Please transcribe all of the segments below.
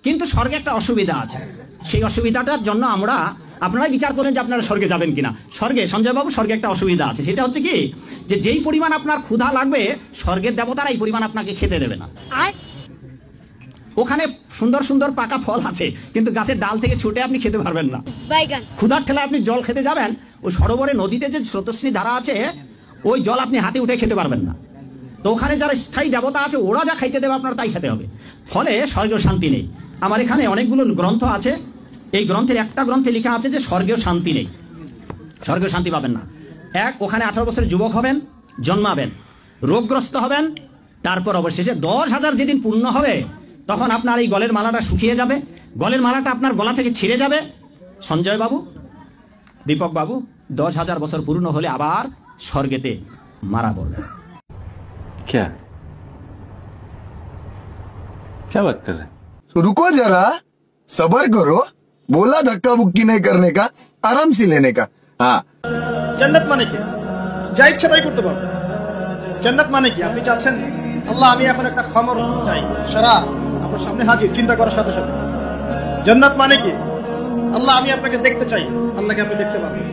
কিন্তু স্বর্গে একটা অসুবিধা আছে, সেই অসুবিধাটার জন্য আমরা, আপনারাই বিচার করেন যে আপনারা স্বর্গে যাবেন কিনা। স্বর্গে, সঞ্জয় বাবু, স্বর্গে একটা অসুবিধা আছে, সেটা হচ্ছে কি, যে যেই পরিমাণ আপনার ক্ষুধা লাগবে স্বর্গের দেবতারা এই পরিমাণ আপনাকে খেতে দেবে না। ওখানে সুন্দর সুন্দর পাকা ফল আছে, কিন্তু গাছের ডাল থেকে ছুটে আপনি খেতে পারবেন না। ক্ষুধার ঠেলায় আপনি জল খেতে যাবেন, ওই সরোবরে নদীতে যে স্রোতস্বিনী ধারা আছে, ওই জল আপনি হাতে উঠে খেতে পারবেন না। তো ওখানে যারা স্থায়ী দেবতা আছে ওরা যা খাইতে দেবে আপনার তাই খেতে হবে। ফলে স্বর্গীয় শান্তি নেই। আমার এখানে অনেকগুলো গ্রন্থ আছে, এই গ্রন্থের একটা গ্রন্থে লেখা আছে যে স্বর্গীয় শান্তি নেই, স্বর্গীয় শান্তি পাবেন না। ওখানে 18 বছরের যুবক হবেন, জন্মাবেন, রোগগ্রস্ত হবেন, তারপর অবশেষে 10,000 যেদিন পূর্ণ হবে তখন আপনার এই গলের মালাটা শুকিয়ে যাবে, গলের মালাটা আপনার গলা থেকে ছিঁড়ে যাবে। সঞ্জয় বাবু, দীপক বাবু, 10,000 বছর পূর্ণ হলে আবার স্বর্গেতে মারা পড়বে। क्या क्या बात कर रहे हैं? रुको जरा, सबर करो, बोला धक्का बुक्की नहीं करने का, आराम से लेने का। हाँ, জান্নাত মানে কি? যা ইচ্ছা তাই করতে পারবেন। জান্নাত মানে কি? আপনি চাচ্ছেন আল্লাহ আমি এখন একটা খামর চাই, শরাব আপনার সামনে হাজির, চিন্তা করার সাথে সাথে। জান্নাত মানে কি? আল্লাহ আমি আপনাকে দেখতে চাই, আল্লাহকে আপনি দেখতে পারবেন।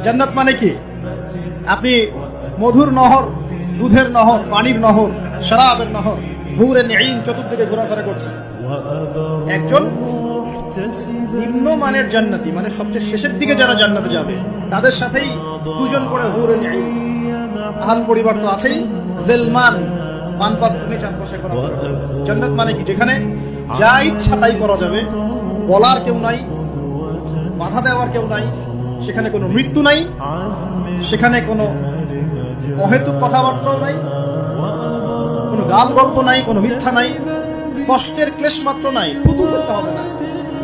জান্নাত মানে কি? আপনি মধুর নহর, দুধের নহর, পানির নহর, শরাবের নহর, হুরে নেঈন চতুর্দিকে ঘোরাফেরা করছে। একজন নিম্নমানের জান্নাতি, মানে সবচেয়ে শেষের দিকে যারা জান্নাতে যাবে তাদের সাথেই দুজন করে হুরে নেঈন, আহাল পরিবার তো আছেই, জেলমান পানপাত্রী চারপাশে করা। জান্নাত মানে কি? যেখানে যা ইচ্ছা তাই করা যাবে, বলার কেউ নাই, বাধা দেওয়ার কেউ নাই, সেখানে কোনো মৃত্যু নাই, সেখানে কোনো অহেতুক কথাবার্তাও নাই, কোনো গাল গল্প নাই, কোনো মিথ্যা নাই, কষ্টের ক্লেশ মাত্র নাই। থুতু ফেলতে হবে না।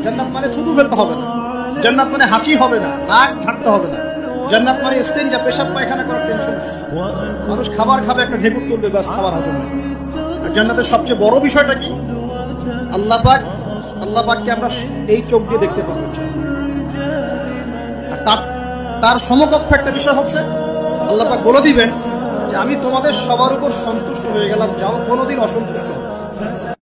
জান্নাত মানে থুতু ফেলতে হবে না। জান্নাত মানে হাঁচি হবে না, নাক ঝাড়তে হবে না। জান্নাত মানে ইস্তেঞ্জা, পেশাব পায়খানা করার টেনশন নেই। মানুষ খাবার খাবে, একটা ঢেকুর তুলবে, ব্যাস খাবার হজম হয়ে গেছে। আর জান্নাতের সবচেয়ে বড় বিষয়টা কি? আল্লাহ পাককে আমরা এই চোখ দিয়ে দেখতে পারবো। তার সমকক্ষ একটা বিষয় হচ্ছে আল্লাহ পাক বলে দিবেন যে আমি তোমাদের সবার উপর সন্তুষ্ট হয়ে গেলাম, যাও কোনোদিন অসন্তুষ্ট হবে।